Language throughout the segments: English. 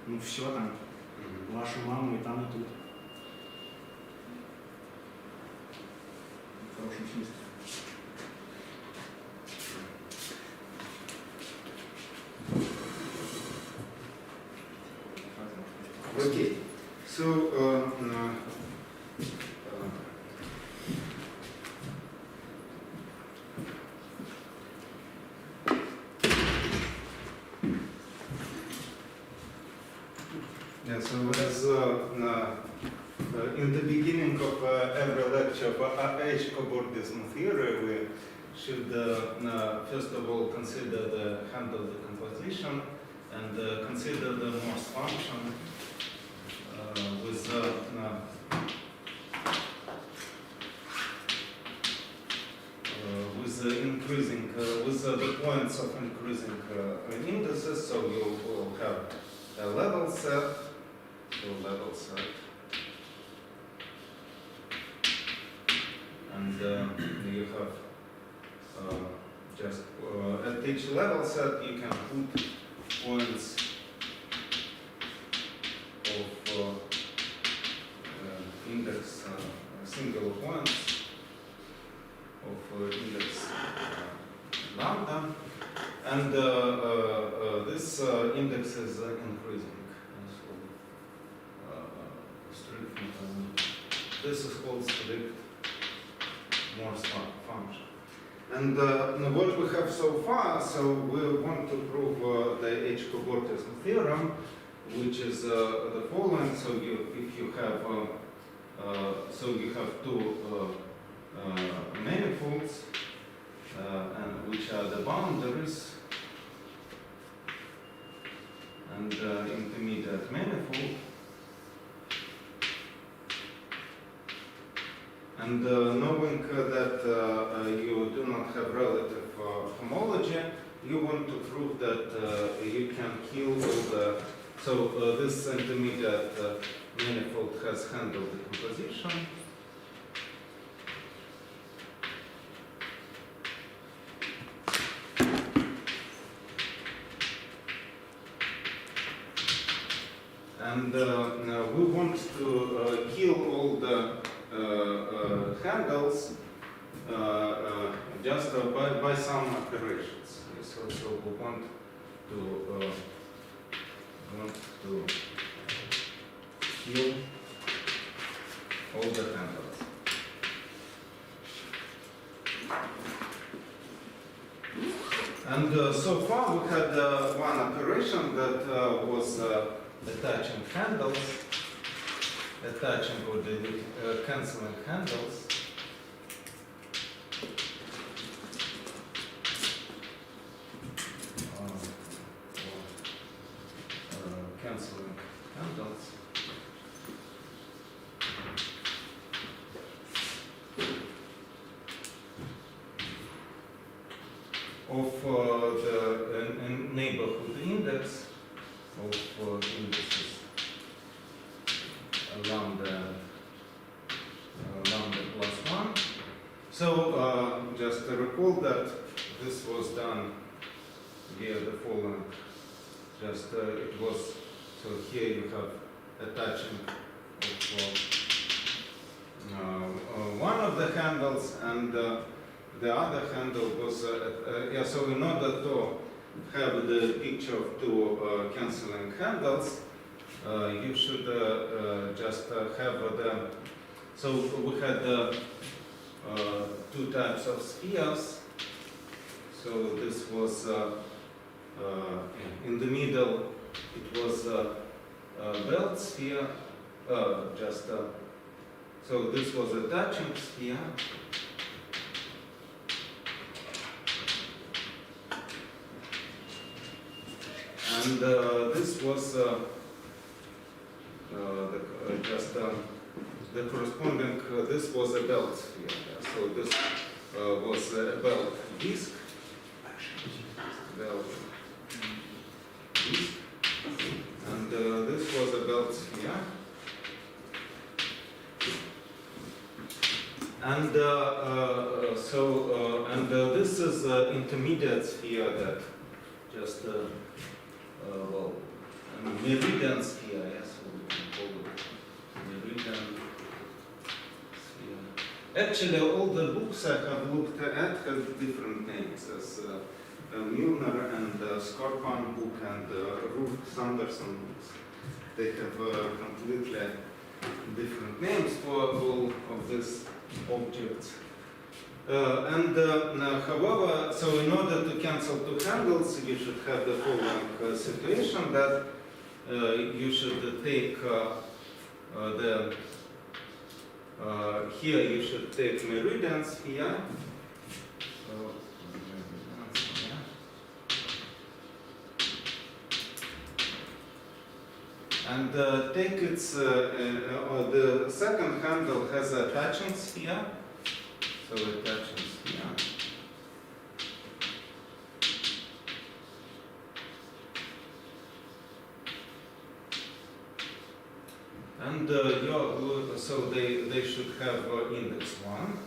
ну все там, вашу маму и там, и тут. В хорошем смысле. Okay, so yeah, so as in the beginning of every lecture of H cobordism theory, we should first of all consider the handle decomposition and consider the Morse function with the increasing, with the points of increasing indices. So you will have a level set, and you have just at each level set you can put points of index, single points of index lambda, and this index is increasing. This is called strict Morse function. And what we have so far, so we want to prove the H-cobordism theorem, which is the following. So if you have two manifolds, and which are the boundaries and intermediate manifold. And knowing that you do not have relative homology, you want to prove that you can kill all the. So this intermediate manifold has handle decomposition. And we want to kill all the handles just by some operations. So we want to kill all the handles. And so far we had one operation that was attaching handles, attaching or canceling handles. Canceling handles. Of the neighborhood index of indices lambda plus 1. So just to recall that this was done via the following. Just it was, so here you have attaching of one of the handles, and the other handle was, so in order to have the picture of two canceling handles, you should just have the, so we had two types of spheres. So this was, in the middle, it was a belt sphere, so this was a touching sphere. And this was the corresponding, this was a belt sphere. So this was a belt disk. And this was a belt sphere. And this is an intermediate sphere that just, well, meridian sphere, yes, so we can call it meridian sphere. Actually, all the books I have looked at have different names, as Milner and Scorpan book and Ruth Sanderson books. They have completely different names for all of these objects. However, so in order to cancel two handles, you should have the following situation that you should take here you should take meridian sphere. So, and take its the second handle has a attaching sphere. So attaching sphere. And so they should have index 1,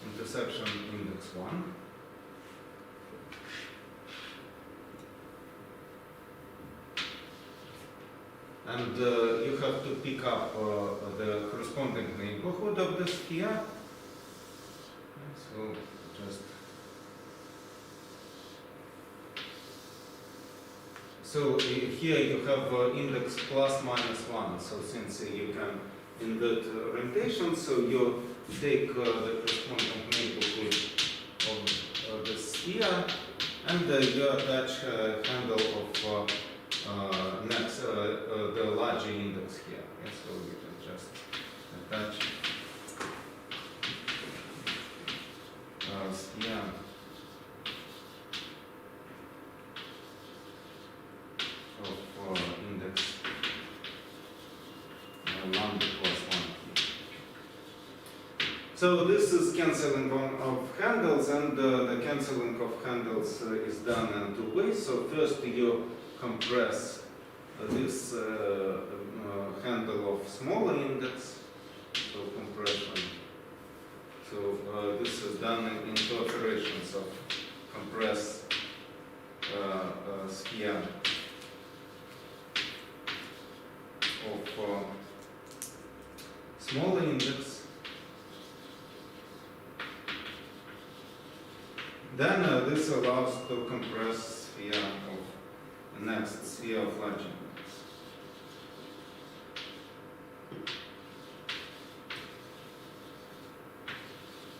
intersection index 1. And you have to pick up the corresponding neighborhood of the sphere. So just here you have index plus minus 1. So since you can invert orientation, so you take the corresponding neighborhood of the sphere, and you attach handle of next the larger index here. Yeah, so you can just attach sphere of index lambda plus 1 here. So this is cancelling of handles, and the cancelling of handles is done in two ways. So first you compress this handle of smaller index, so compression. So this is done in two operations of compress sphere of smaller index. Then this allows to compress sphere of next sphere of large index.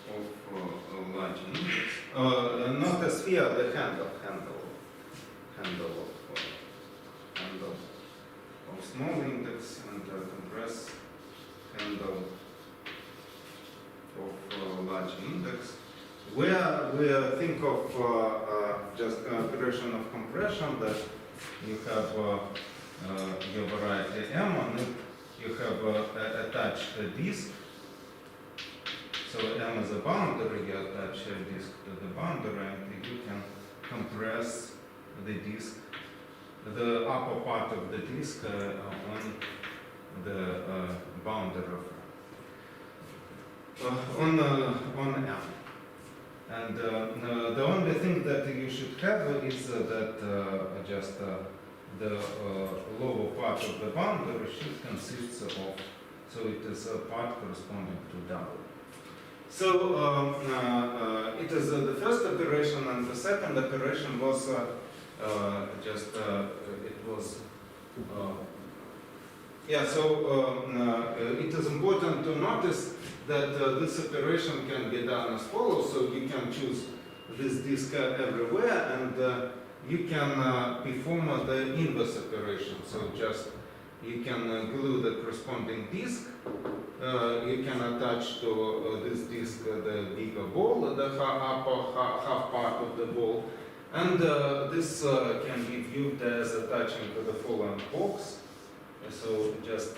Of large index. Not a sphere, the handle of small index, and compress handle of large index. Where we think of just operation of compression, that you have your variety M on it, you have attached a disk. So M is a boundary, you attach a disk to the boundary, and you can compress the disk, the upper part of the disk on the boundary on M. And the only thing that you should have is that just the lower part of the boundary should consist of, so it is a part corresponding to W. So it is the first operation, and the second operation was it is important to notice that this operation can be done as follows. So you can choose this disk everywhere, and you can perform the inverse operation. So just you can glue the corresponding disk. You can attach to this disk the bigger ball, the upper half part of the ball, and this can be viewed as attaching to the following box. So just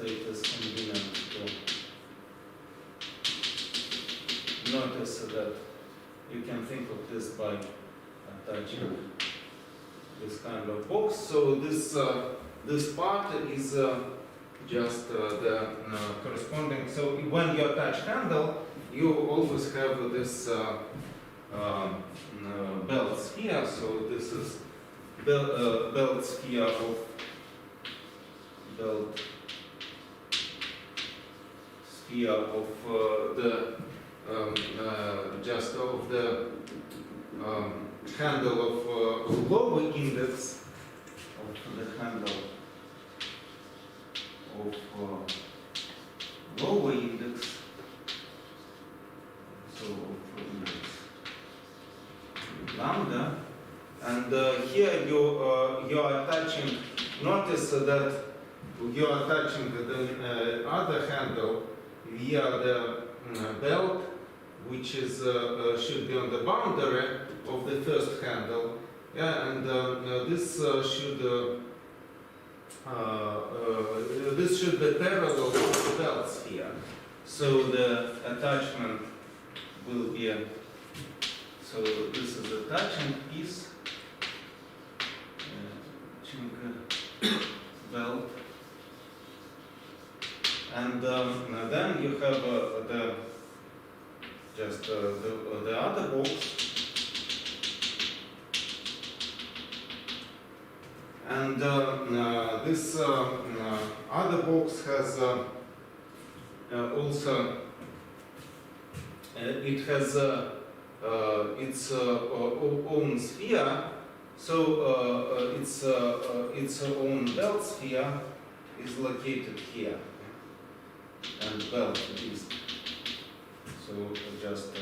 it is convenient to notice that you can think of this by attaching this kind of box. So this part is just the corresponding. So when you attach handle, you always have this belt sphere sphere. So this is belt sphere of the just of the handle of lower index of the handle of lower index. So of index lambda, and here you are attaching. Notice that you are attaching the other handle via the belt, which is should be on the boundary of the first handle. Yeah, and this should be parallel to the belt sphere. So the attachment will be. So this is the attaching piece, belt, and then you have the other box, and this other box has also it has its own sphere. So its own belt sphere is located here, and belt is so just a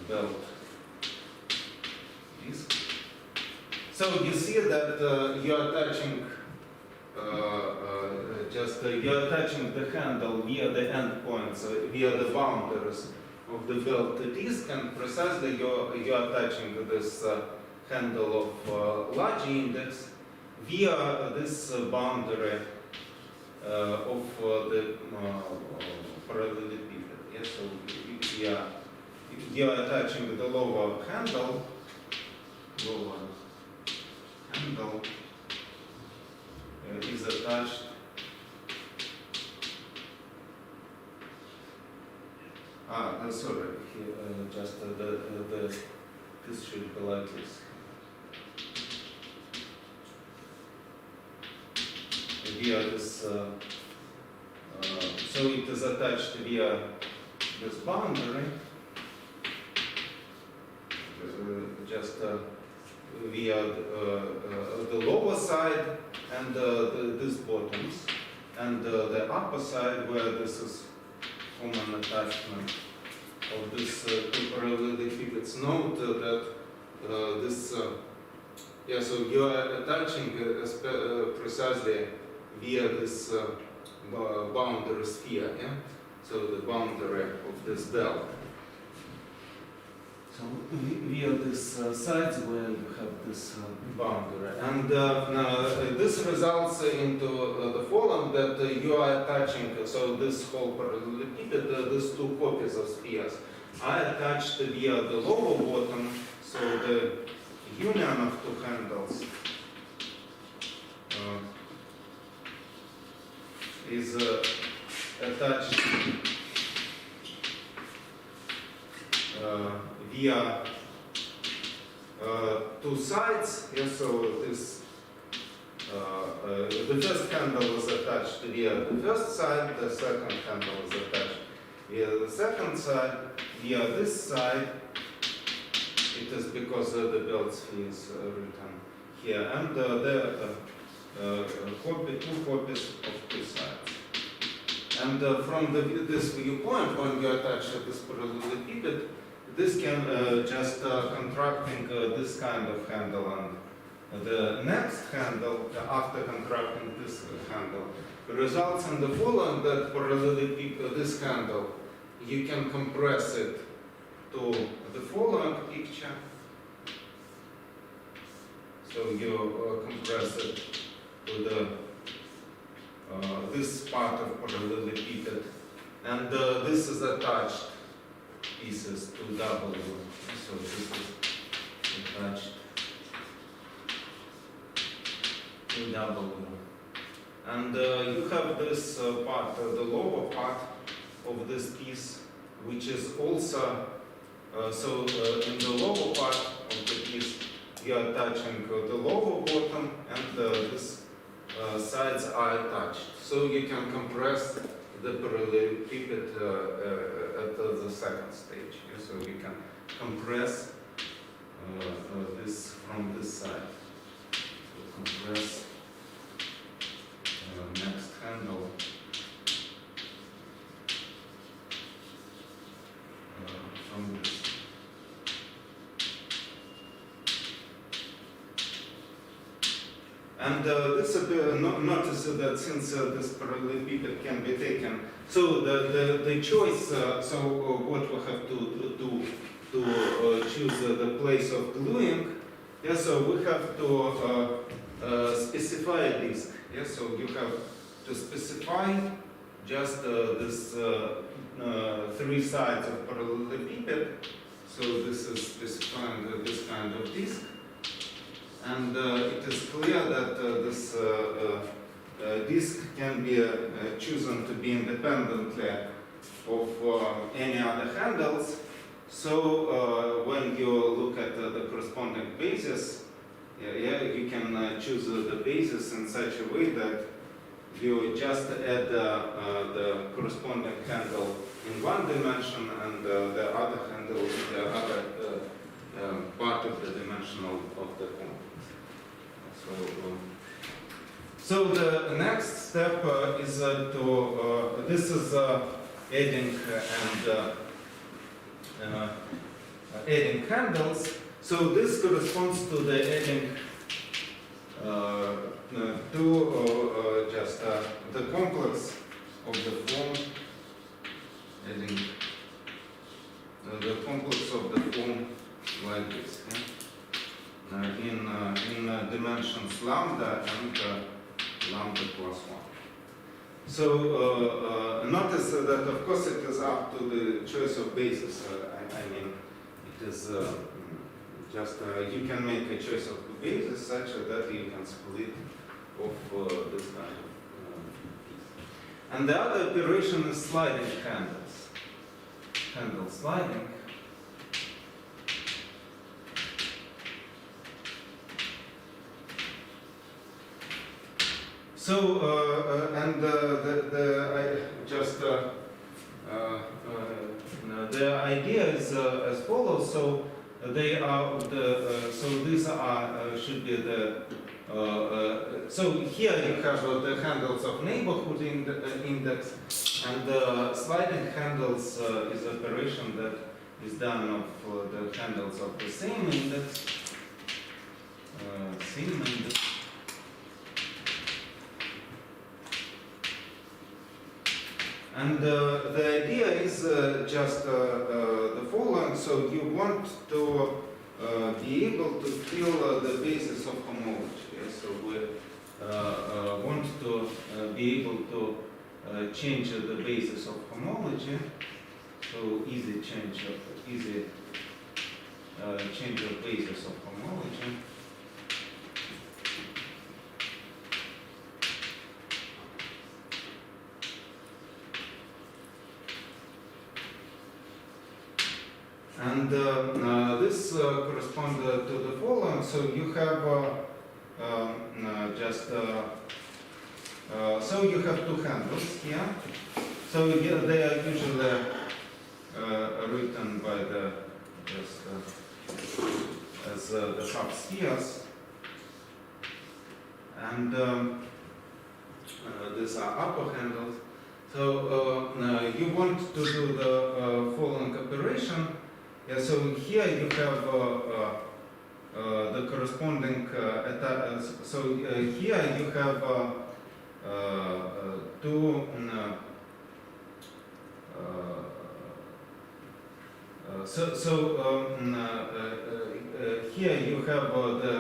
belt disk. So you see that you're attaching you're attaching the handle via the endpoints, via the boundaries of the belt disk, and precisely you're attaching this handle of large index via this boundary of the parallelepiped. Yes, so you are attaching the lower handle is attached sorry, just this should be like this. Via this, so it is attached via this boundary, just via the lower side and this bottoms, and the upper side where this is common attachment of this two parallelepipeds. Note that this, so you are attaching precisely via this boundary sphere, yeah? So the boundary of this belt. So via this sides where you have this boundary, and this results into the following, that you are attaching, so this whole parallelepiped, these two copies of spheres are attached via the lower bottom, so the union of two handles is attached via two sides. Yes, so this the first handle is attached via the first side, the second handle is attached via the second side, via this side. It is because the belt sphere is written here, and two copies of two sides. And from this viewpoint, when you attach this parallelepiped, this can just contracting this kind of handle, and the next handle, after contracting this handle, results in the following, that parallelepiped, this handle, you can compress it to the following picture. So you compress it to the this part of parallelepiped, and this is attached pieces to W. So this is attached to W, and you have this part, the lower part of this piece, which is also in the lower part of the piece you're attaching the lower bottom, and these sides are attached. So you can compress the parallelepiped at the second stage. Yeah? So you can compress this from this side. So compress next handle from this. And this notice that since this parallelepiped can be taken, so the choice, so what we have to do to choose the place of gluing, yeah, so we have to specify a disk. Yeah, so you have to specify just this three sides of parallelepiped. So this is specifying this kind of disk. And it is clear that this disk can be chosen to be independently of any other handles. So when you look at the corresponding bases, you can choose the basis in such a way that you just add the corresponding handle in one dimension and the other handle in the other part of the dimension of the complex. So the next step is to this is adding and adding handles. So this corresponds to the adding to just the complex of the form, adding the complex of the form like this. Yeah? In dimensions lambda and lambda plus 1. So notice that of course it is up to the choice of basis. I mean, it is just you can make a choice of basis such that you can split off this kind of piece. And the other operation is sliding handles. Handle sliding. So and the idea is as follows. So they are so these are should be the so here you have the handles of neighborhood index, and sliding handles is operation that is done of the handles of the same index. And the idea is just the following. So you want to be able to fill the basis of homology. Yeah? So we want to be able to change the basis of homology. So easy change of basis of homology. And this corresponds to the following. So you have so you have two handles here. So here they are usually written by the as the half spheres, and these are upper handles. So you want to do the following operation. Yeah, so here you have the corresponding so here you have two here you have the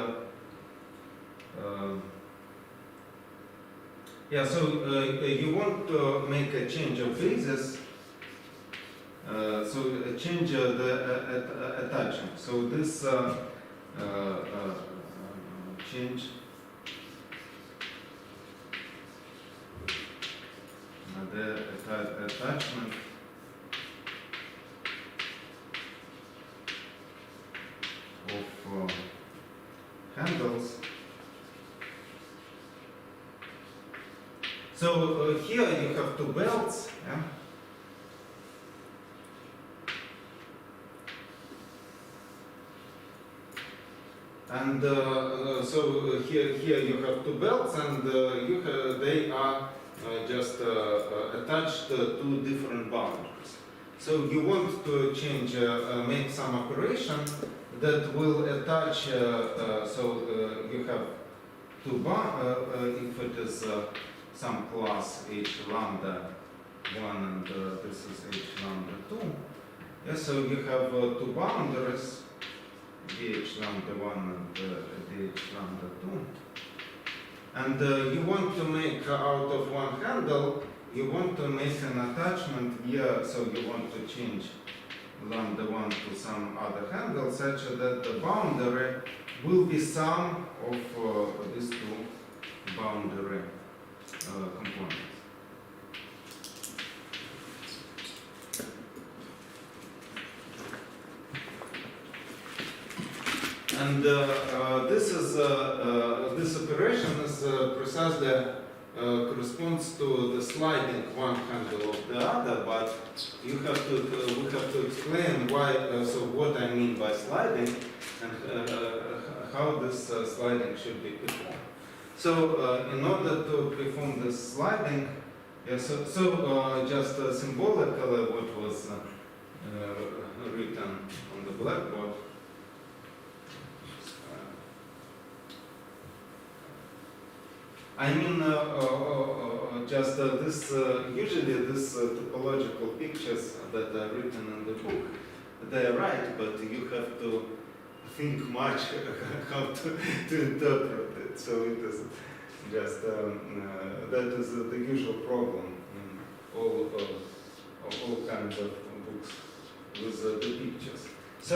yeah, so you want to make a change of basis. So change the attachment. So this change the attachment of handles. So here you have two belts, yeah? And so here you have two belts, and they are just attached to two different boundaries. So you want to change, make some operation that will attach. You have two if it is some class h lambda 1 and this is h lambda 2. Yeah, so you have two boundaries, dh lambda 1 and dh lambda 2. And you want to make out of one handle, you want to make an attachment here, so you want to change lambda 1 to some other handle such that the boundary will be sum of these two boundary components. And this operation is precisely corresponds to the sliding one handle of the other, but we have to explain why. So what I mean by sliding and how this sliding should be performed. So in order to perform this sliding, just symbolically what was written on the blackboard. I mean, usually this topological pictures that are written in the book, they are right, but you have to think much how to interpret it. So it is just, that is the usual problem in all kinds of books with the pictures. So,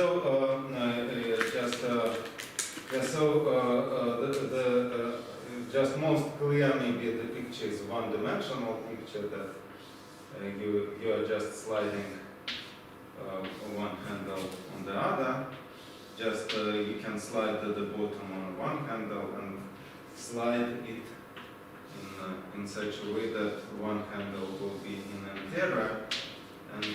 just most clear, maybe the picture is one-dimensional picture that you are just sliding one handle on the other. Just you can slide the bottom on one handle and slide it in such a way that one handle will be in anterior and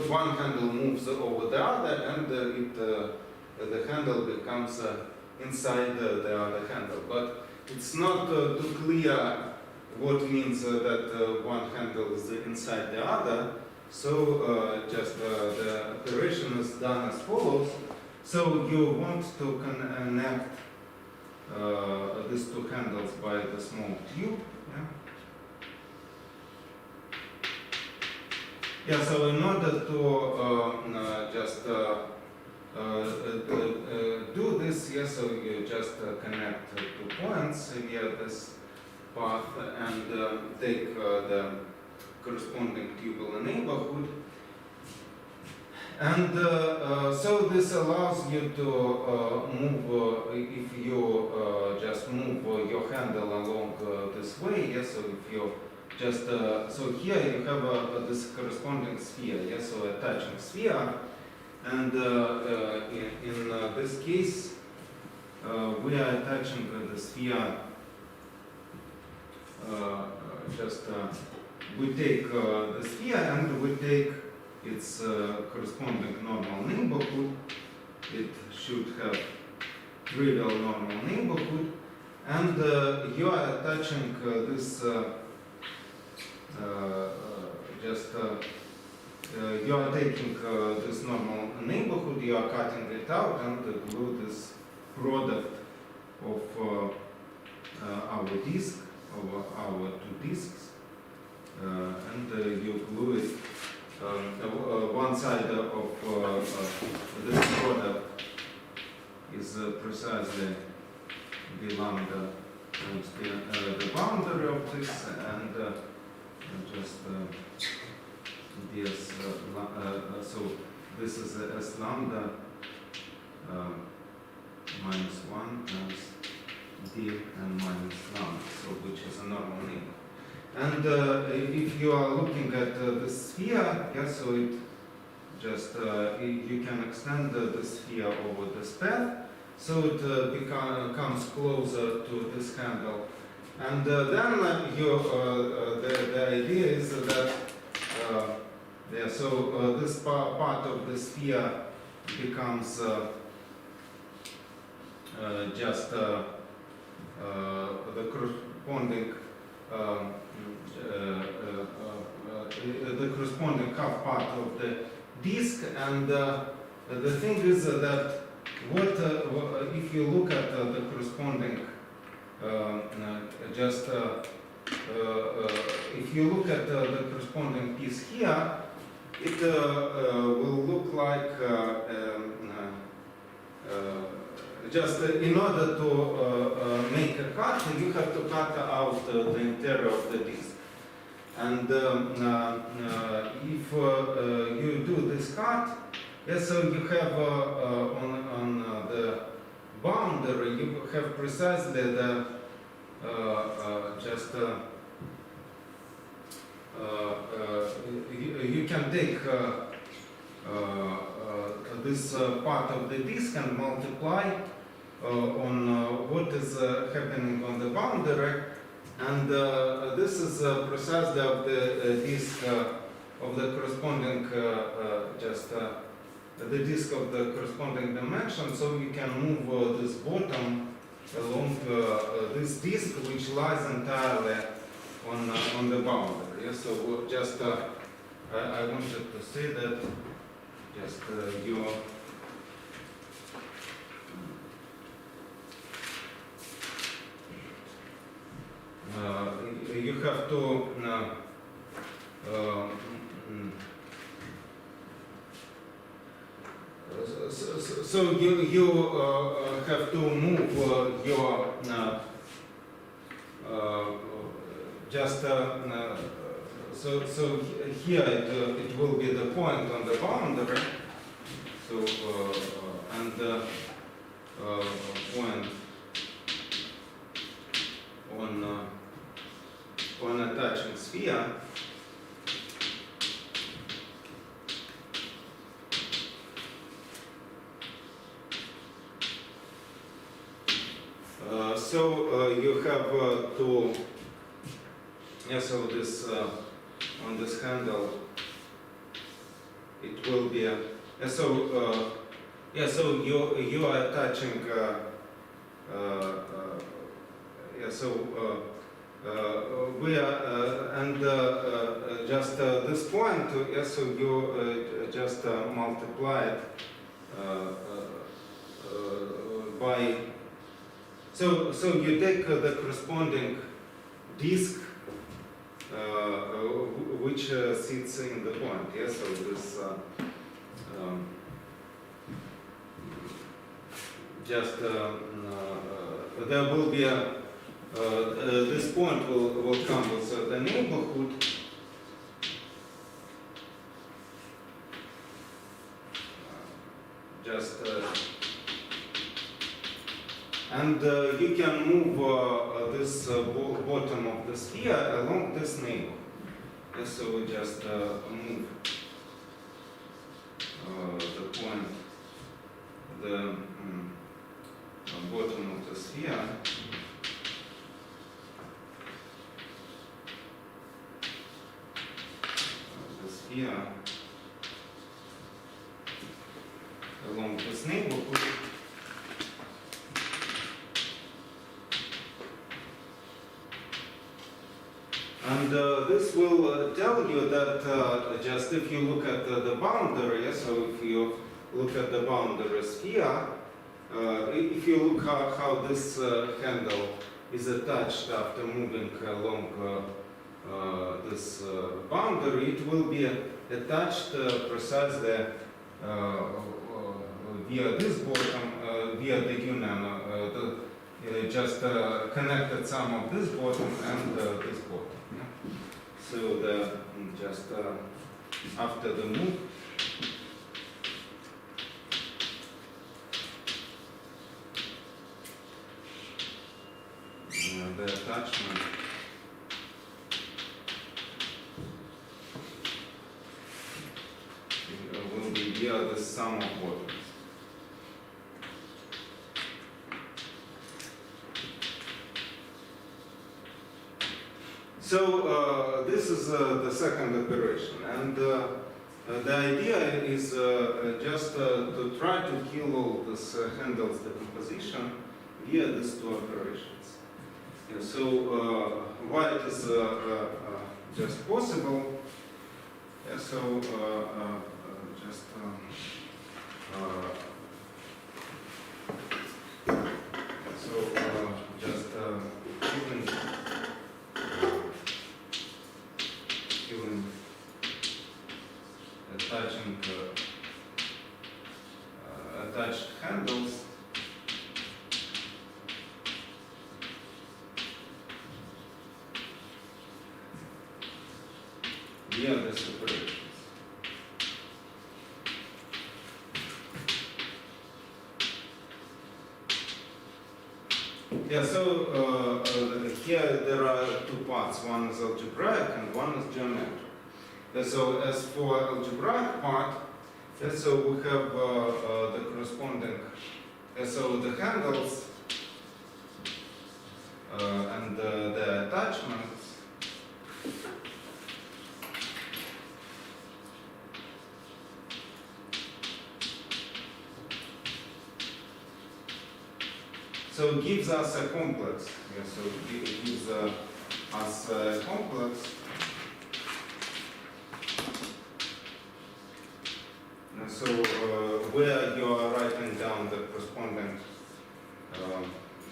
one handle moves over the other, and the handle becomes inside the other handle. But it's not too clear what means that one handle is inside the other. So the operation is done as follows. So you want to connect these two handles by the small tube. Yeah, so in order to do this, so you just connect two points via this path and take the corresponding tubular neighborhood. And so this allows you to move, if you just move your handle along this way, so if you just, so here you have this corresponding sphere, so attaching sphere, and in this case, we are attaching the sphere, we take the sphere and we take its corresponding normal neighborhood. It should have trivial normal neighborhood, and you are attaching this you are taking this normal neighborhood, you are cutting it out and glue this product of our disk, of our two disks, and you glue it. One side of this product is precisely the lambda times the boundary of this, and ds, so this is s lambda minus 1 times d and minus lambda, so which is a normal neighbor. And if you are looking at the sphere, so it just you can extend the sphere over this path, so it comes closer to this handle. And then the idea is that this part of the sphere becomes just the corresponding half part of the disk. And the thing is that if you look at the corresponding if you look at the corresponding piece here, it will look like just in order to make a cut, you have to cut out the interior of the disk. And if you do this cut, so you have on the boundary, you have precisely the you can take this part of the disk and multiply on what is happening on the boundary, and this is precisely of the disk of the corresponding the disk of the corresponding dimension, so you can move this bottom along this disk, which lies entirely on the boundary. Yeah, so just I wanted to say that just you have to so you have to move your so here it will be the point on the boundary, so and point on attaching sphere. So you have to, so this on this handle it will be so you are attaching we are and just this point, so you just multiply it by. So you take the corresponding disk which sits in the point. Yeah. So this there will be a this point will come with the neighborhood. And you can move this bottom of the sphere along this neighborhood. And so we just move the point, the bottom of the sphere. The sphere along this neighborhood. And this will tell you that just if you look at the boundary, so if you look at the boundary sphere, if you look how this handle is attached after moving along this boundary, it will be attached precisely via this bottom, via the union, just connected some of this bottom and this bottom. So the just after the move, the attachment will via the sum of bottoms. So this is the second operation, and the idea is just to try to kill all this handles decomposition via these two operations. Yeah, so why it is just possible? Yeah, so just killing attaching attached handles. Via this operations. Yeah, so here there are two parts. One is algebraic and one is geometric. Yeah, so as for algebraic part, yeah, so we have the corresponding, so the handles and the attachments. So it gives us a complex. Yeah, so it gives us a complex. And so where you are writing down the corresponding,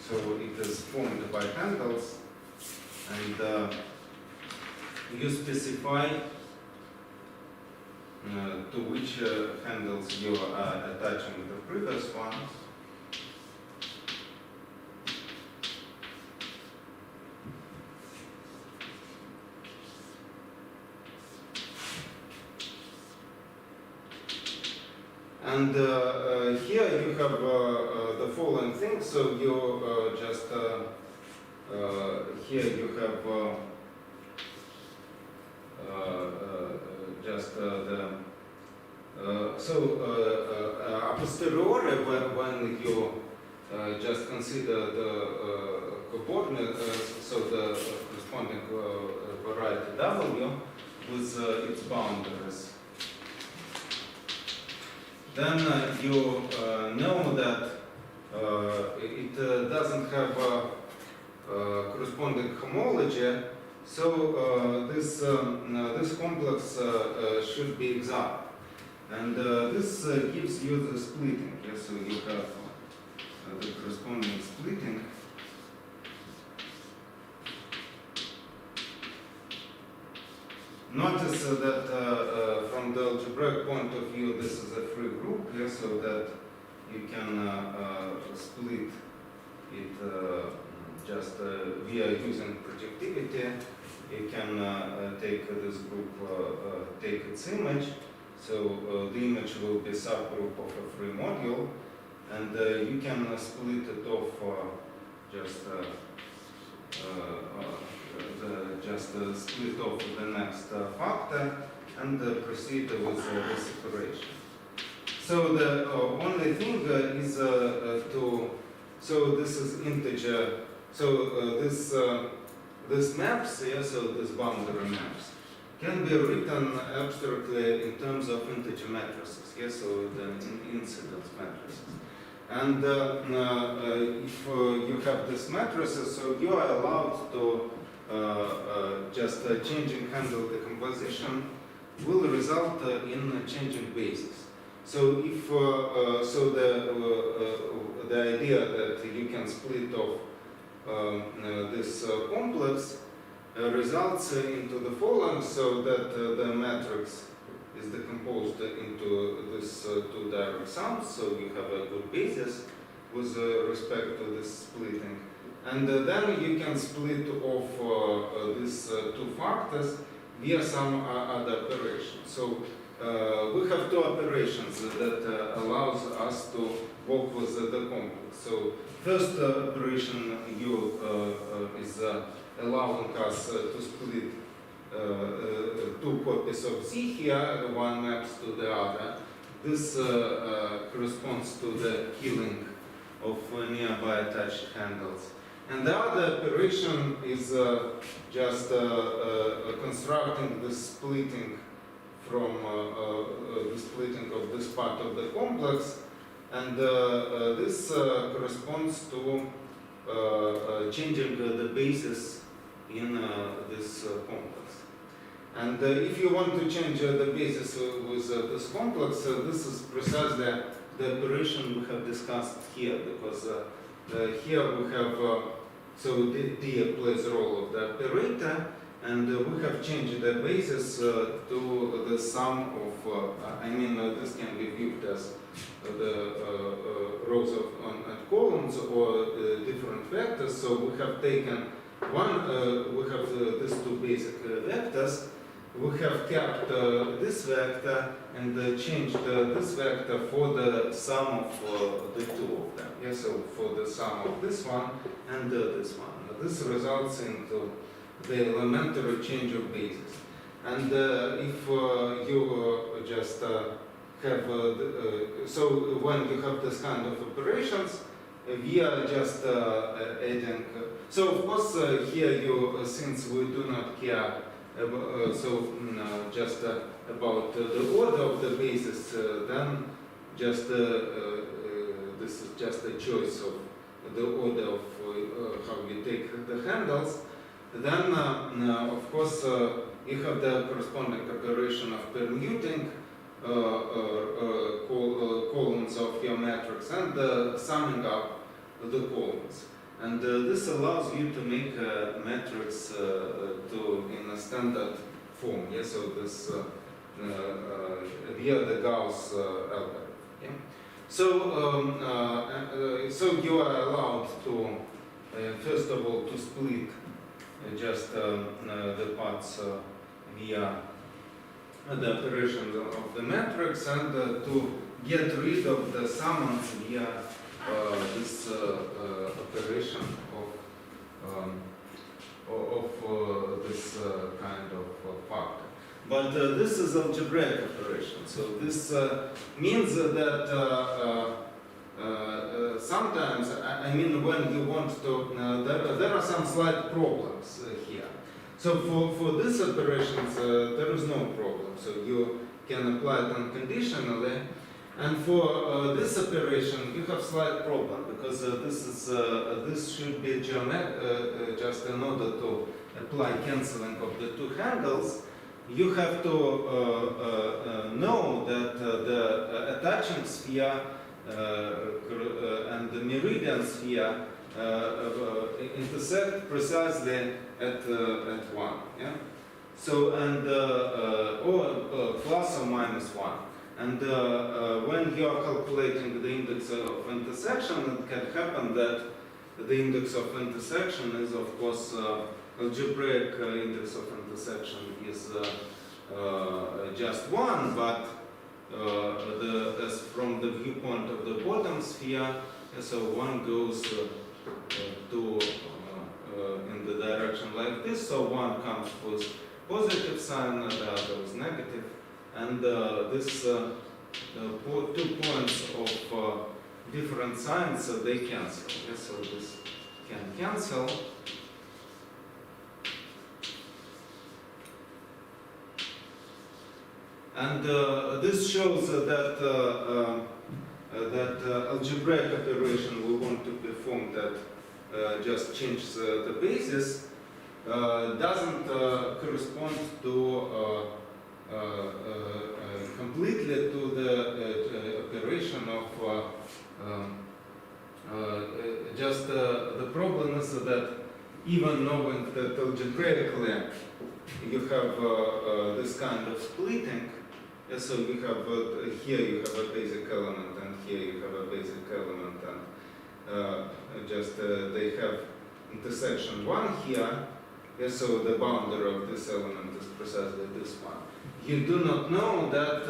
so it is formed by handles, and you specify to which handles you are attaching the previous ones. And here you have the following thing. So you just here you have just the a posteriori when you just consider the coordinate, so the corresponding variety W with its boundaries. Then you know that it doesn't have corresponding homology, so this complex should be exact. And this gives you the splitting. Yeah? So you have the corresponding splitting. Notice that from the algebraic point of view, this is a free group, yeah, so that you can split it just via using projectivity. You can take this group, take its image, so the image will be a subgroup of a free module, and you can split it off just split off the next factor and proceed with this operation. So the only thing is so this is integer, so this maps, yeah, so this boundary maps can be written abstractly in terms of integer matrices, yeah, so the incidence matrices. And if you have this matrices, so you are allowed to just changing handle decomposition will result in changing basis. So if so the idea that you can split off this complex results into the following, so that the matrix is decomposed into this two direct sums, so you have a good basis with respect to this splitting. And then you can split off these two factors via some other operation. So we have two operations that allows us to work with the complex. So first operation is allowing us to split two copies of Z here, one maps to the other, this corresponds to the killing of nearby attached handles. And the other operation is just constructing the splitting from the splitting of this part of the complex, and this corresponds to changing the basis in this complex. And if you want to change the basis with this complex, this is precisely the operation we have discussed here, because here we have, so D plays the role of the operator, and we have changed the basis to the sum of, this can be viewed as the rows and columns or different vectors. So we have taken we have these two basic vectors. We have kept this vector and changed this vector for the sum of the two of them. Yes, so for the sum of this one and this one. This results into the elementary change of basis. And if you just have, so when you have this kind of operations, we are just adding, so of course here you, since we do not care just about the order of the basis, then just this is just a choice of the order of how you take the handles. Then, of course, you have the corresponding operation of permuting columns of your matrix and summing up the columns. And this allows you to make a matrix in a standard form. Yes, so this via the Gauss algorithm. Yeah? So, so you are allowed to first of all to split just the parts via the operation of the matrix, and to get rid of the summons via this operation of this kind of factor. But this is algebraic operation, so this means that sometimes, when you want to, there are some slight problems here. So for these operations, there is no problem. So you can apply it unconditionally. And for this operation, you have slight problem, because this should be just in order to apply cancelling of the two handles. You have to know that the attaching sphere and the meridian sphere intersect precisely at 1. Yeah. So or plus or minus 1. And when you are calculating the index of intersection, it can happen that the index of intersection is, of course, algebraic index of intersection is just 1, but as from the viewpoint of the bottom sphere, so one goes to in the direction like this, so one comes with positive sign, the other is negative, and this 2 points of different signs, they cancel. Yes, so this can cancel. And this shows that algebraic operation we want to perform that just changes the basis doesn't correspond to completely to the operation of just the problem is that even knowing that algebraically you have this kind of splitting. So you have here you have a basic element, and here you have a basic element, and just they have intersection 1 here. Yeah, so the boundary of this element is precisely this one. You do not know that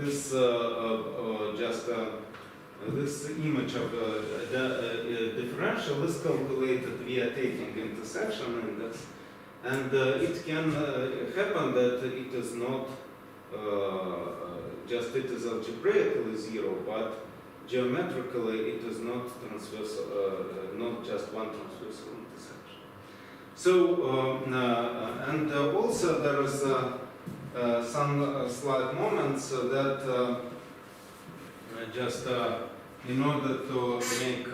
this just this image of the differential is calculated via taking intersection index. And it can happen that it is not just it is algebraically 0, but geometrically it is not transversal, not just one transversal intersection. So, and also there is some slight moments that just in order to make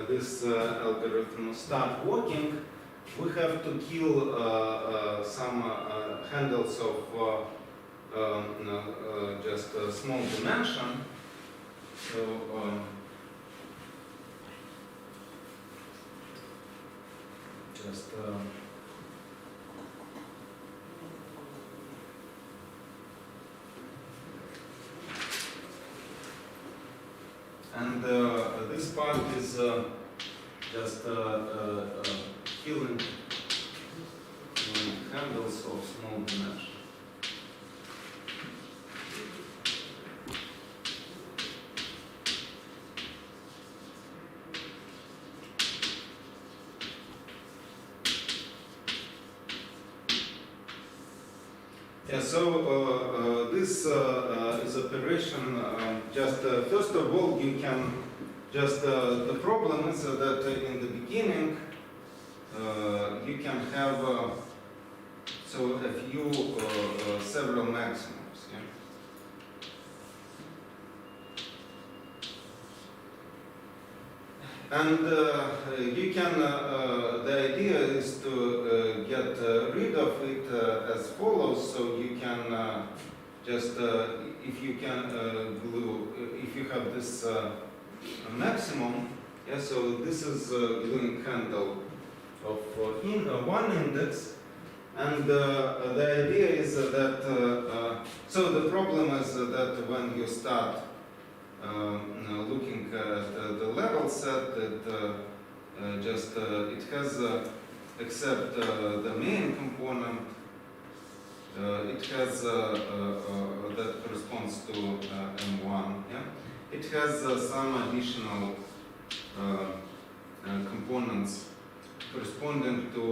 this algorithm start working, we have to kill some handles of just a small dimension. So just and this part is just killing handles of small dimension. Yeah, so this is operation, just first of all, you can just, the problem is that in the beginning, you can have, so a few, several maximums, yeah? And you can, the idea is to get rid of it as follows. So you can just, if you can glue, if you have this maximum, yeah, so this is gluing handle of one index. And the idea is that, so the problem is that when you start looking at the level set, that just it has except the main component, it has that corresponds to M1. Yeah, it has some additional components corresponding to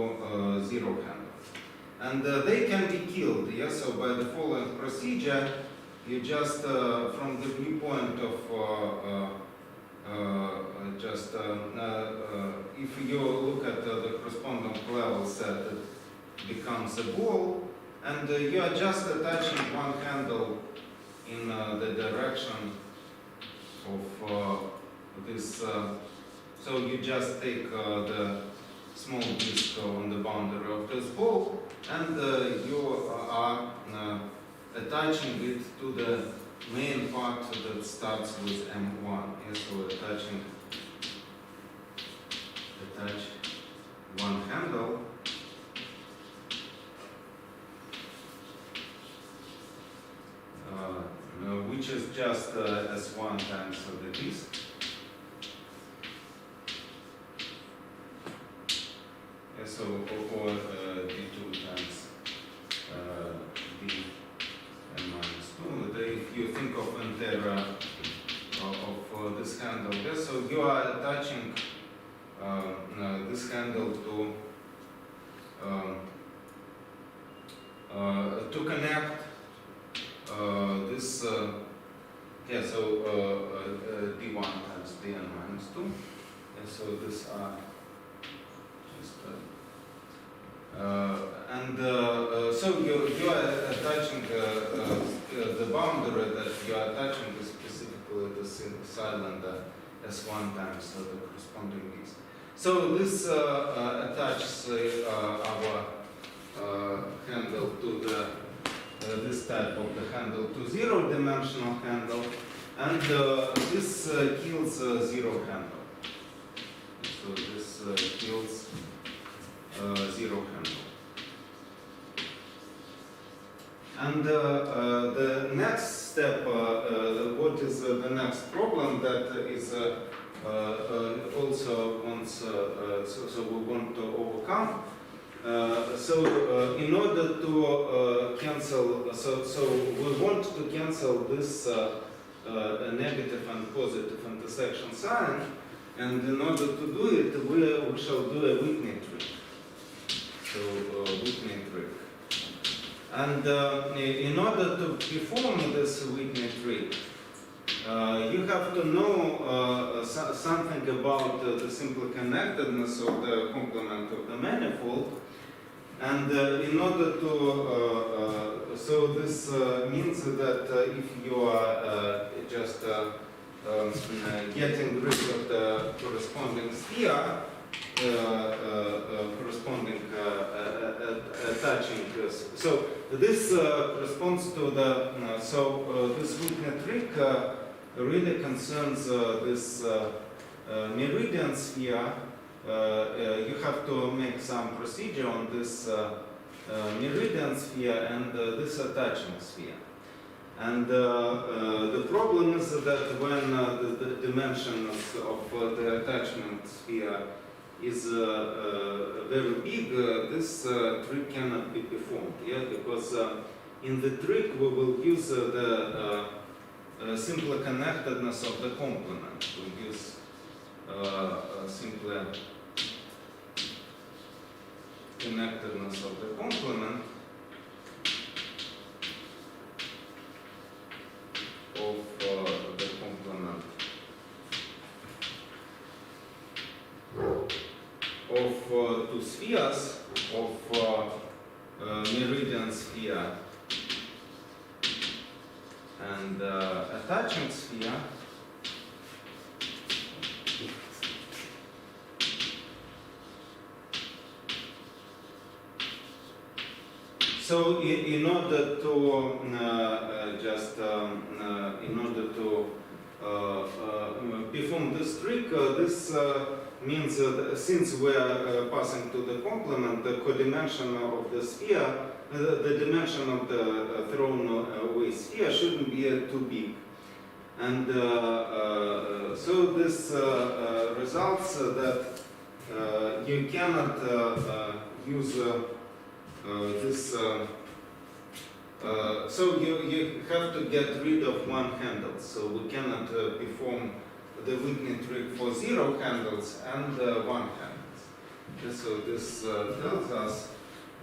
zero handle, and they can be killed. Yeah, so by the following procedure. You just, from the viewpoint of just, if you look at the corresponding level set, it becomes a ball, and you are just attaching one handle in the direction of this. So you just take the small disk on the boundary of this ball, and you are attaching it to the main part that starts with M1. Yeah, so attach one handle, which is just S1 times the disk. Yeah, so or D2 times D. If you think of entire of this handle, yeah, so you are attaching this handle to connect this, yeah, so D1 times Dn minus 2. Yeah, so this are just so you are attaching the boundary that you are attaching is specifically the silent S1 times the corresponding disk. So this attaches our handle to the this type of the handle to zero-dimensional handle, and this kills zero handle. So this kills zero handle. And the next step, what is the next problem that is also wants, so we want to overcome. So in order to cancel, so we want to cancel this negative and positive intersection sign, and in order to do it, we shall do a Whitney trick. So Whitney trick. And in order to perform this Whitney trick, you have to know something about the simple connectedness of the complement of the manifold. And in order to, so this means that if you are just getting rid of the corresponding sphere, corresponding attaching, so this corresponds to the, this Whitney trick really concerns this meridian sphere. You have to make some procedure on this meridian sphere and this attaching sphere. And the problem is that when the dimensions of the attachment sphere is very big, this trick cannot be performed, because in the trick we will use the simple connectedness of the complement. We use simple connectedness of the complement of the complement of two spheres of meridian sphere and attaching sphere. So in order to in order to perform this trick, this means that since we are passing to the complement, the codimension of the sphere, the dimension of the thrown away sphere shouldn't be too big. And so this results that you cannot use this, so you have to get rid of one handle. So we cannot perform the Whitney trick for 0 handles and 1 handles. So this tells us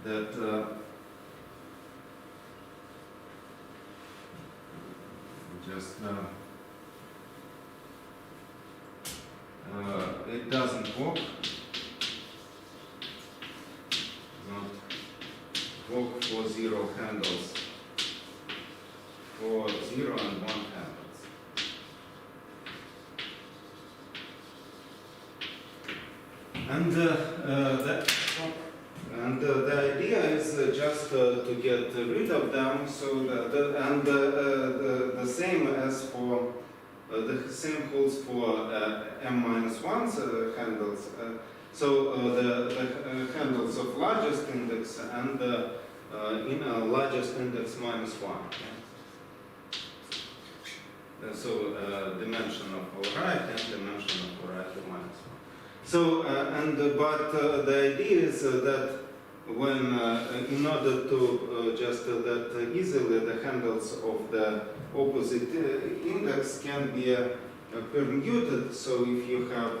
that it doesn't work. Work for 0 handles, for 0 and 1 handles. And the idea is just to get rid of them. So the same as for the same holds for m-1 handles. So the handles of largest index and largest index -1. So dimension of right and dimension of right -1. So but the idea is that when in order to just that easily the handles of the opposite index can be permuted. So if you have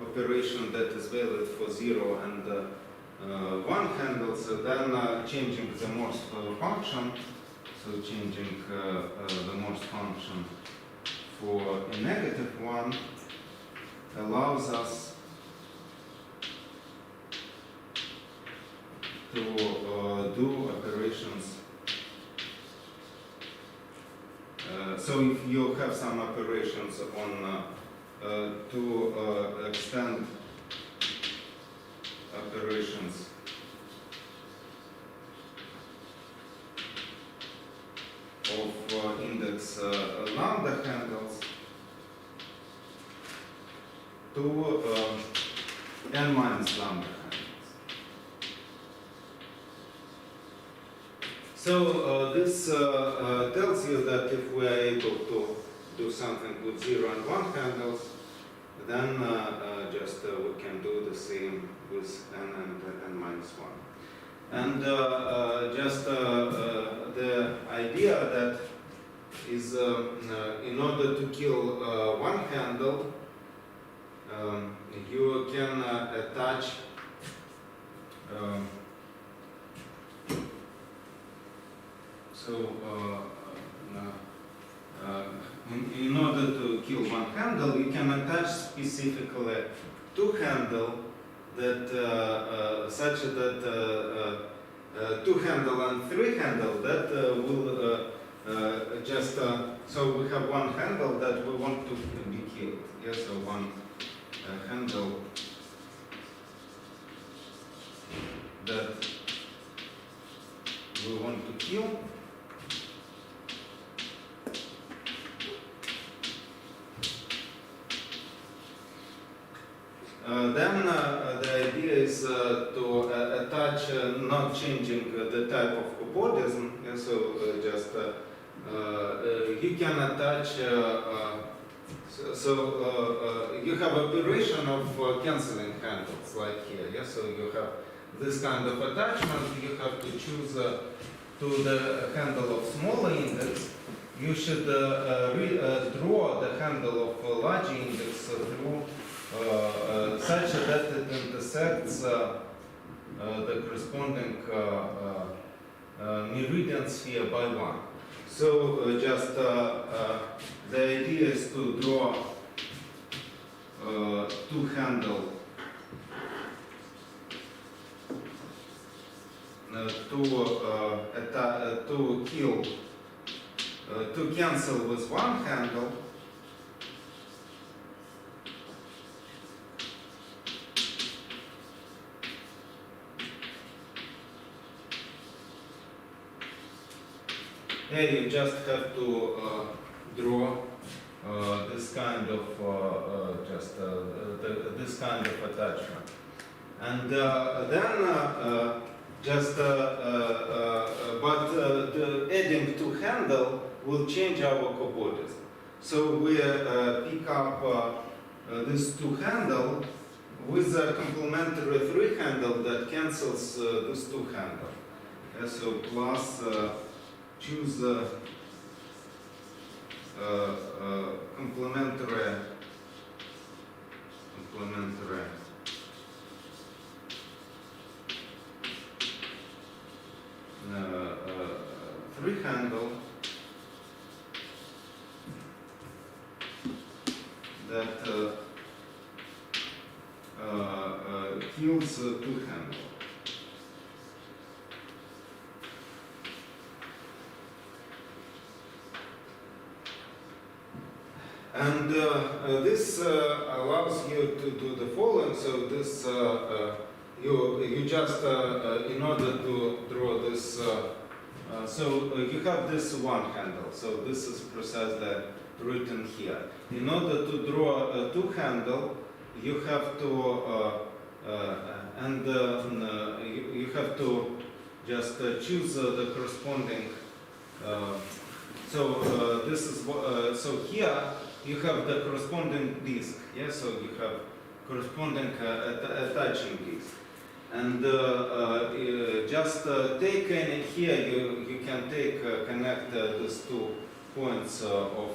operation that is valid for 0 and 1 handles, then changing the Morse function, so changing the Morse function for a -1 allows us to do operations. So if you have some operations on to extend operations of index lambda handles to n minus lambda handles. So this tells you that if we are able to do something with 0 and 1 handles, then just we can do the same with n and n minus 1. And just the idea that is in order to kill one handle, you can attach in order to kill one handle, you can attach specifically two handle that such that two handle and three handle that will so we have one handle that we want to be killed. Yes, so one handle that we want to kill. Then the idea is to attach, not changing the type of cobordism, so just you can attach, you have operation of cancelling handles like here, yes, so you have this kind of attachment, you have to choose to the handle of smaller index, you should draw the handle of large index through such that it intersects the corresponding meridian sphere by one. So just the idea is to draw two handle to kill to cancel with one handle. Yeah, you just have to draw this kind of this kind of attachment, and then adding two handle will change our cobordism. So we pick up this two handle with a complementary three handle that cancels this two handle. So plus choose complementary three handle that kills two handle. And this allows you to do the following. So this you just in order to draw this. So you have this one handle. So this is precisely written here. In order to draw two handle, you have to you have to just choose the corresponding. This is so here. You have the corresponding disk, yes? So you have corresponding attaching disk. And just take any, here you can take, connect these 2 points of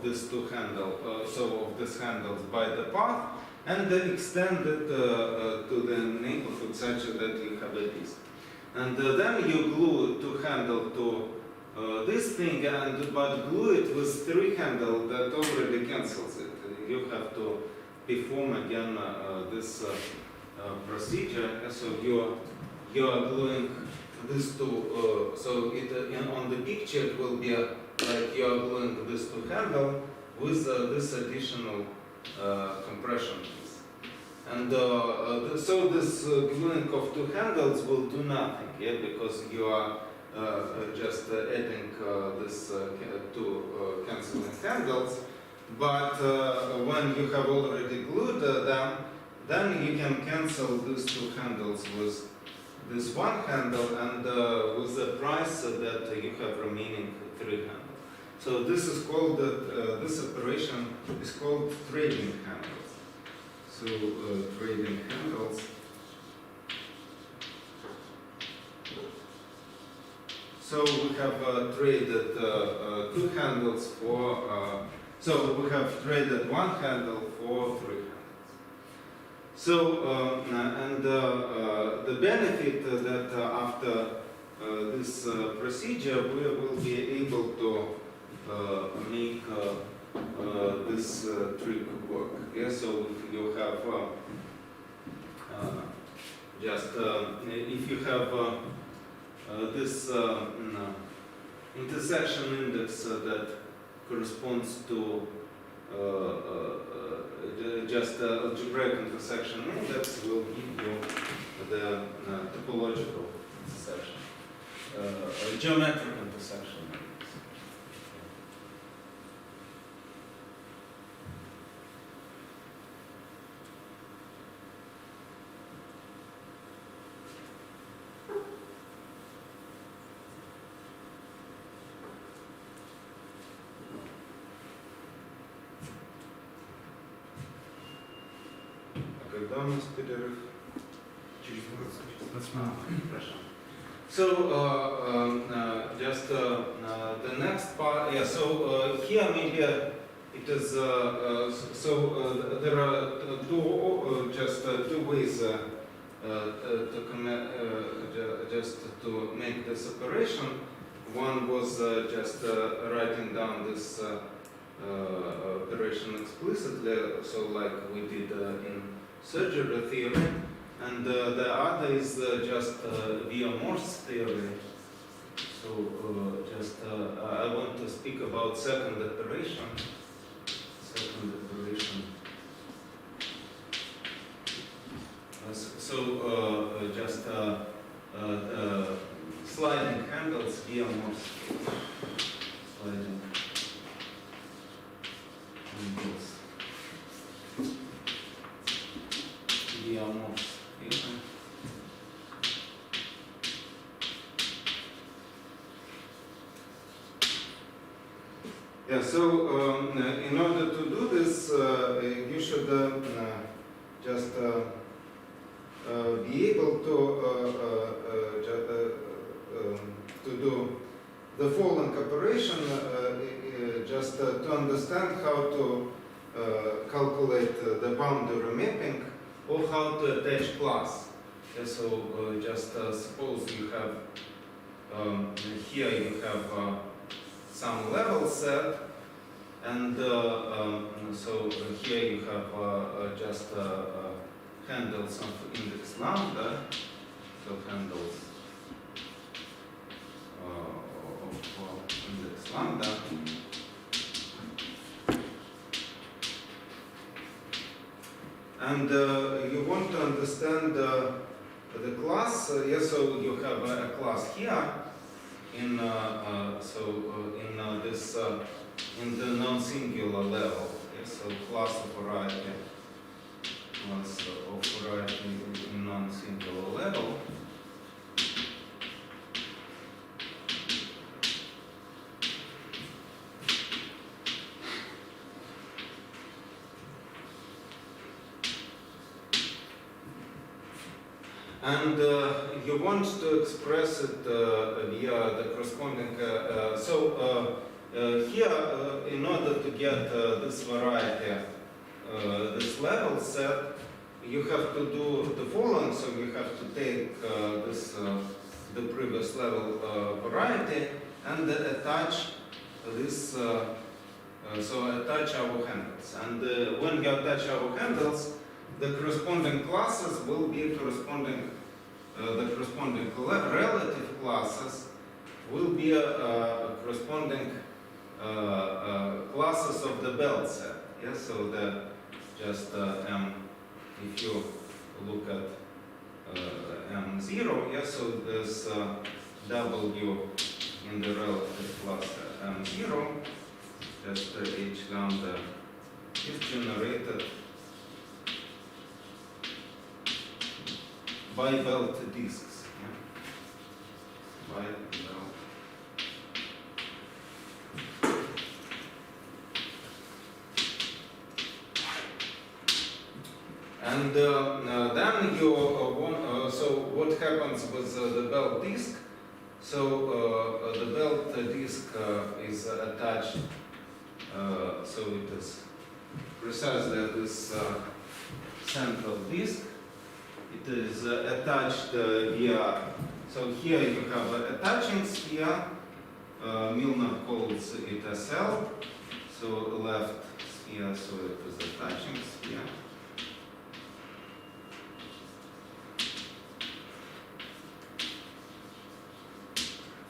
these two handles, of this handles by the path, and then extend it to the neighborhood such that you have a disk. And then you glue two handle to this thing, but glue it with three handle that already cancels it. You have to perform again this procedure. So you are gluing these two. So on the picture it will be like you are gluing this two handle with this additional compression piece. And so this gluing of two handles will do nothing, yeah, because you are just adding this two cancelling handles, but when you have already glued them, then you can cancel these two handles with this one handle and with the price that you have remaining three handles. So this is called this operation is called trading handles. So trading handles. So we have traded two handles for, so we have traded one handle for three handles. So, the benefit that after this procedure, we will be able to make this trick work. Yeah, so if you have if you have this intersection index that corresponds to just algebraic intersection index will give you the topological intersection, geometric intersection index. Когда у нас перерыв? Через 20 минут. Хорошо. So just the next part. Yeah. So here maybe it is. There are two ways just to make this operation. One was just writing down this operation explicitly, so like we did in surgery theory, and the other is just via Morse theory. So I want to speak about second operation. Just sliding handles via Morse. Sliding handles via Morse. Yeah, so in order to do this, you should just be able to do the following operation, just to understand how to calculate the boundary mapping or how to attach class. Yeah, so just suppose you have here you have some level set, and so here you have just handles of index lambda, so handles of index lambda. And you want to understand the class. Yes, so you have a class here in this in the non-singular level. Yes, so class of variety. Class of variety in non-singular level. And you want to express it via the corresponding. Here, in order to get this variety, this level set, you have to do the following. So you have to take the previous level variety and attach this. So attach our handles. And when you attach our handles, the corresponding classes will be corresponding. The corresponding relative classes will be corresponding classes of the belt set. Yes, so the just M. If you look at M0, yes, so there's W in the relative class M0. Just H lambda is generated by belt disks. Yeah? By belt. And then you want, so what happens with the belt disk? So the belt disk is attached, so it is precisely at this central disk. it is attached via, so here you have an attaching sphere, Milner calls it a cell, so left sphere, so it is attaching sphere.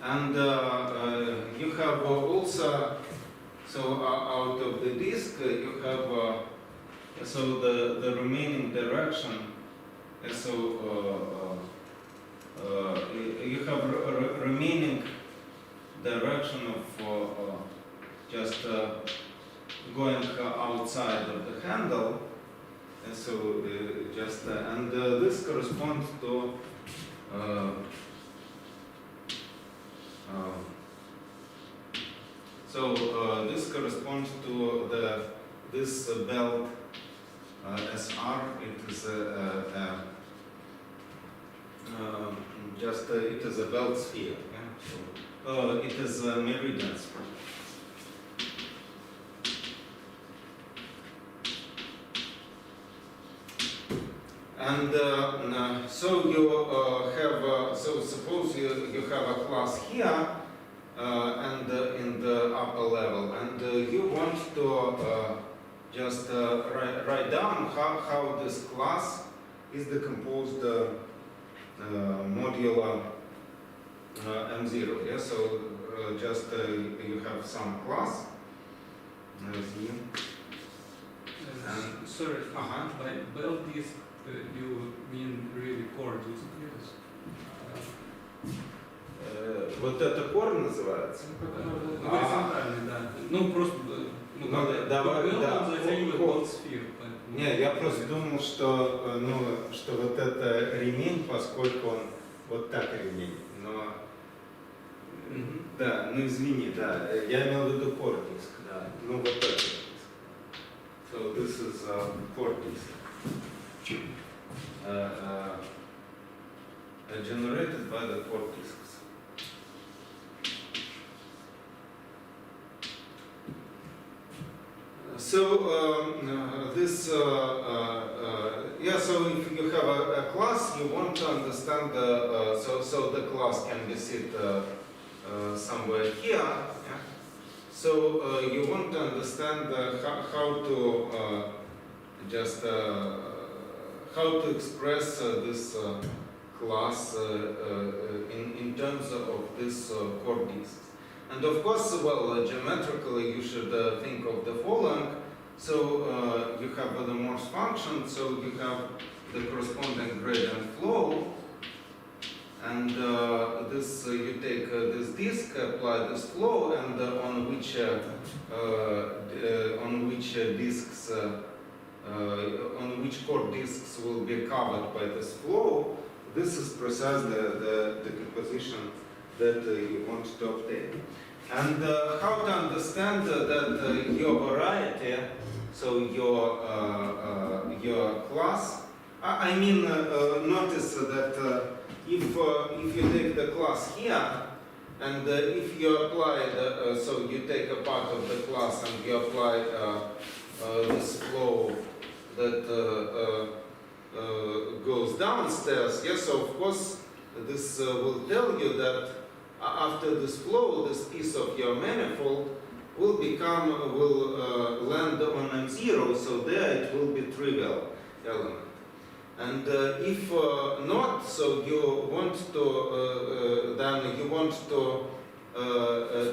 And you have also, so out of the disk, you have so the remaining direction. So you have remaining direction of just going outside of the handle. And so just and this corresponds to. So this corresponds to this belt SR. It is it is a belt sphere. Yeah? So it is a meridian sphere. And so you have so suppose you have a class here. And in the upper level, and you want to just write down how this class is decomposed modular M0. Yeah, so just you have some class. Sorry, by belt disk you mean really core disk? Yes. Вот это core называется? Горизонтальный, да. Ну, просто, давай, да. затягивает сферу. Не, я просто думал, что, что вот это ремень, поскольку он вот так ремень, но, да, ну извини, да, я имел в виду core disk, да, ну вот это диск. So this is core disk, generated by the core disks. So this, yeah. So if you have a class, you want to understand so the class can be set somewhere here. Yeah? So you want to understand how to just how to express this class in terms of this core disk. And of course, well, geometrically, you should think of the following. So you have the Morse function, so you have the corresponding gradient flow, and this you take this disk, apply this flow, and on which disks, on which core disks will be covered by this flow. This is precisely the decomposition that you want to obtain. And how to understand that your variety, so your class, I mean, notice that if you take the class here, and if you apply, so you take a part of the class and you apply this flow that goes downstairs, yes, so of course this will tell you that after this flow, this piece of your manifold will land on M0, so there it will be trivial element. And if not, so you want to then you want to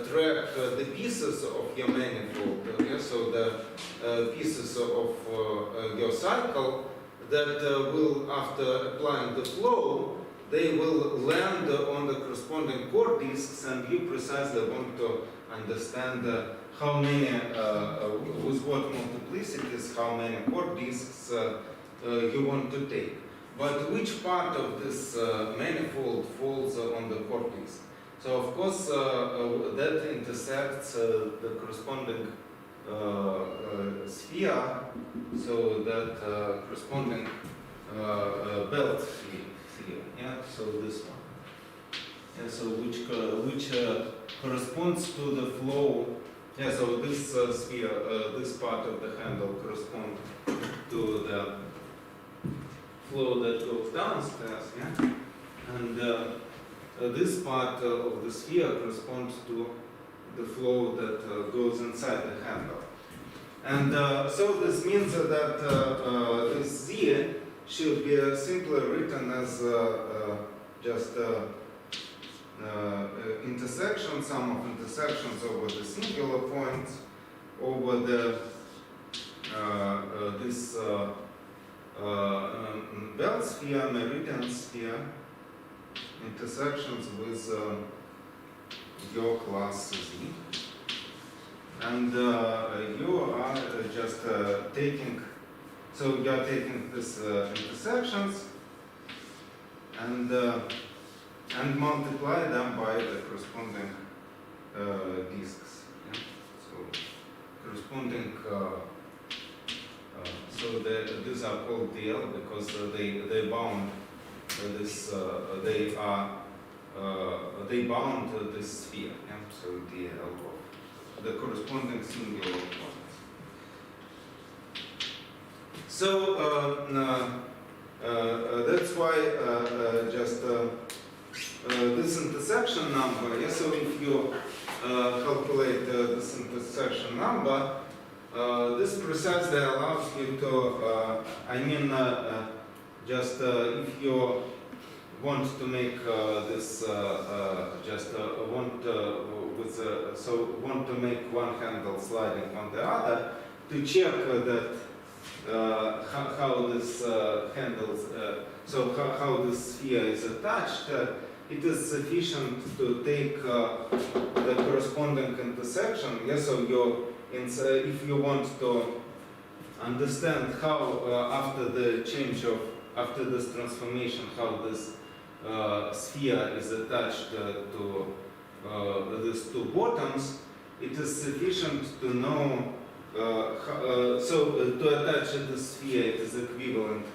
track the pieces of your manifold, so the pieces of your cycle that will, after applying the flow, they will land on the corresponding core disks, and you precisely want to understand how many, with what multiplicities, how many core disks you want to take. But which part of this manifold falls on the core disk? So of course that intersects the corresponding sphere, so that corresponding belt sphere. Yeah, so this one. Yeah, so which corresponds to the flow. Yeah, so this sphere, this part of the handle corresponds to the flow that goes downstairs, yeah? And this part of the sphere corresponds to the flow that goes inside the handle. And so this means that this Z should be simply written as just intersection, sum of intersections over the singular points over the this belt sphere, meridian sphere, intersections with your class Z. And you are just taking, so you are taking these intersections and multiply them by the corresponding disks. Yeah? So corresponding, so these are called DL because they bound this, they bound this sphere. Yeah? So DL of the corresponding singular points. So that's why just this intersection number, yeah, so if you calculate this intersection number, this precisely allows you to, just if you want to make this, just want with, so want to make one handle sliding on the other, to check that how this handles, so how this sphere is attached, it is sufficient to take the corresponding intersection. Yes, so you, if you want to understand how after the change of, after this transformation, how this sphere is attached to these two bottoms, it is sufficient to know. So to attach the sphere, it is equivalent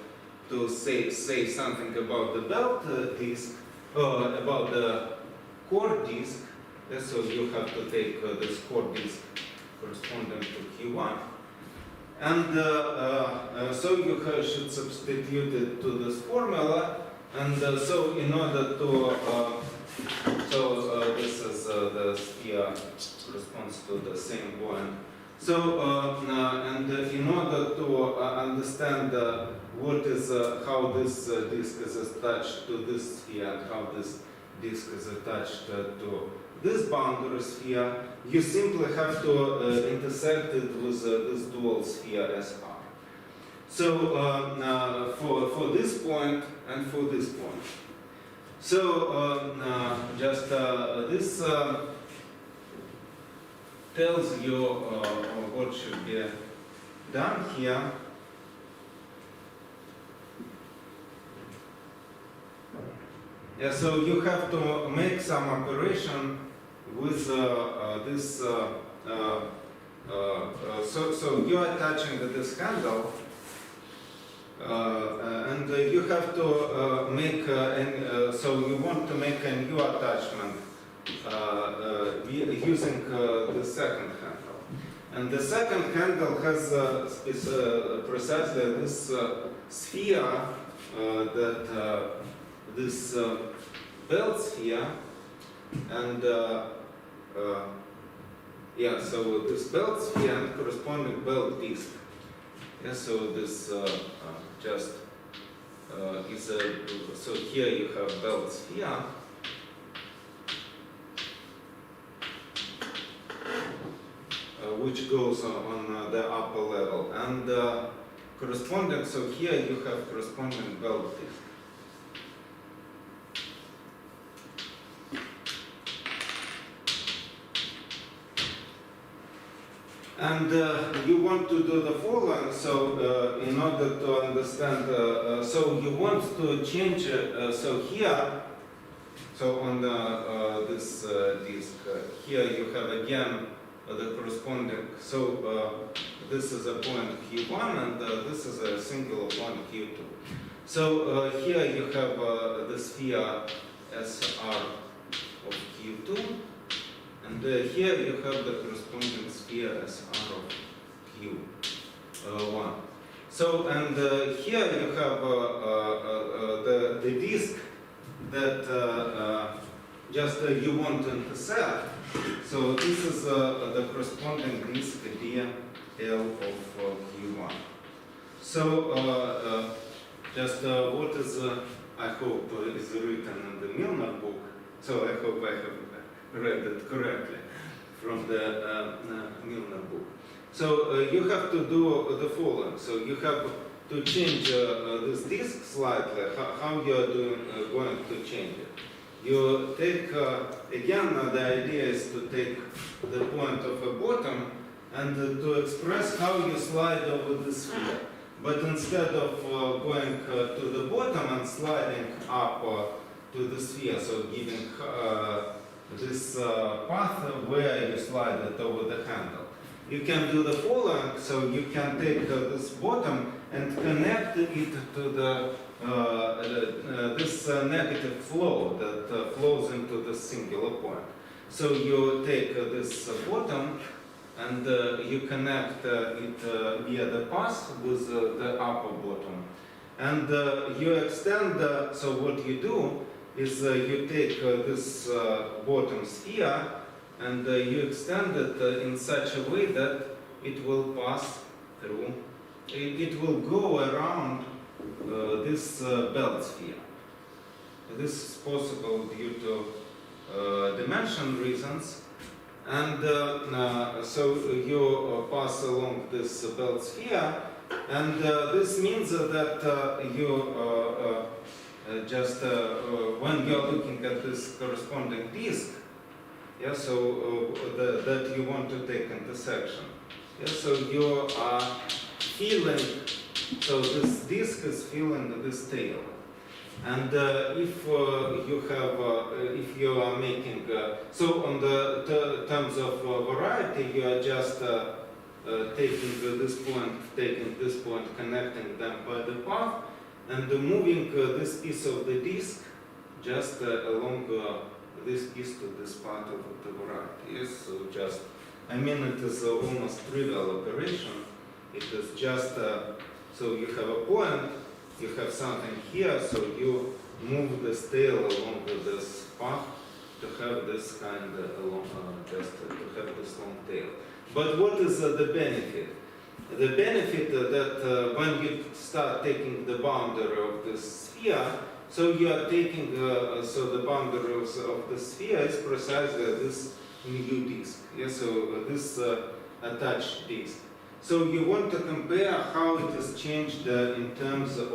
to say something about the belt disk, about the core disk. So you have to take this core disk corresponding to Q1, and so you should substitute it to this formula. And so in order to this is the sphere responds to the same point. So, and in order to understand what is, how this disk is attached to this sphere and how this disk is attached to this boundary sphere, you simply have to intersect it with this dual sphere SR. So, for this point and for this point. So, just this tells you what should be done here. Yeah, so you have to make some operation with this. So you are attaching this handle, and you have to make. So you want to make a new attachment. Using the second handle. And the second handle has precisely this sphere, that this belt sphere, and yeah, so this belt sphere and corresponding belt disk. Yeah, so this just is a, so here you have belt sphere. Which goes on the upper level, and corresponding, so here you have corresponding belt disk. And you want to do the following, so in order to understand, so you want to change, so here, so on this disk, here you have again the corresponding, so this is a point Q1 and this is a singular point Q2. So here you have the sphere SR of Q2, and here you have the corresponding sphere SR of Q1. So, and here you have the disk that just you want to intersect. So this is the corresponding disk DL of Q1. So just what is, I hope, is written in the Milner book. So I hope I have read it correctly from the Milner book. So you have to do the following. So you have to change this disk slightly. How you are going to change it? You take, again, the idea is to take the point of a bottom and to express how you slide over the sphere. But instead of going to the bottom and sliding up to the sphere, so giving this path where you slide it over the handle, you can do the following. So you can take this bottom and connect it to the this negative flow that flows into the singular point. So you take this bottom and you connect it via the path with the upper bottom. And you extend, so what you do is you take this bottom sphere and you extend it in such a way that it will pass through, it will go around this belt sphere. This is possible due to dimension reasons, and so you pass along this belt sphere, and this means that you just when you are looking at this corresponding disk, yeah, so that you want to take intersection, yeah, so you are feeling. So this disk is feeling this tail, and if you have, if you are making, so on the terms of variety, you are just taking this point, connecting them by the path, and moving this piece of the disk just along this piece to this part of the variety. Yes, so just, I mean, it is almost trivial operation. It is just. So you have a point, you have something here, so you move this tail along this path to have this kind of along, just to have this long tail. But what is the benefit? The benefit that when you start taking the boundary of this sphere, so you are taking, so the boundaries of the sphere is precisely this new disk, yeah, so this attached disk. So you want to compare how it has changed in terms of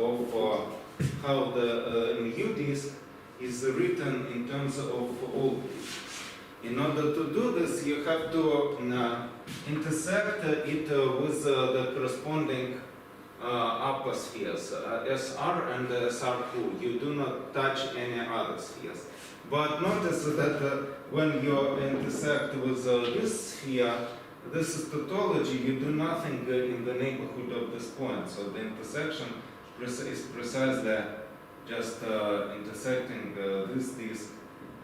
how the new disk is written in terms of old disks. In order to do this, you have to intersect it with the corresponding upper spheres, SR and SR2. You do not touch any other spheres. But notice that when you intersect with this sphere, this is tautology, you do nothing in the neighborhood of this point. So the intersection is precisely just intersecting this disk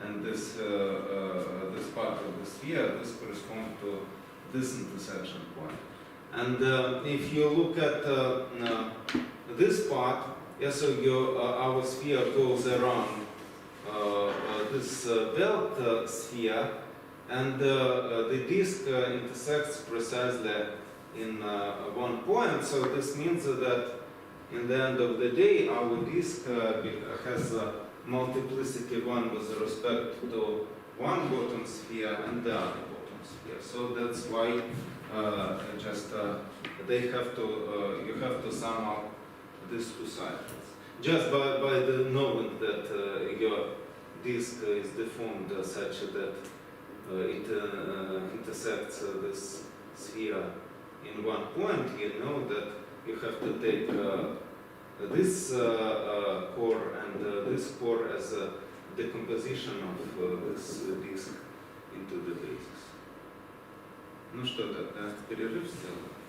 and this part of the sphere. This corresponds to this intersection point. And if you look at this part, yeah, so our sphere goes around this belt sphere, and the disk intersects precisely in one point. So this means that in the end of the day, our disk has a multiplicity 1 with respect to one bottom sphere and the other bottom sphere. So that's why they have to you have to sum up these two cycles. Just by the knowing that your disk is deformed such that it intersects this sphere in one point, you know that you have to take this core and this core as a decomposition of this disk into the basis. Ну что, тогда перерыв сделаем?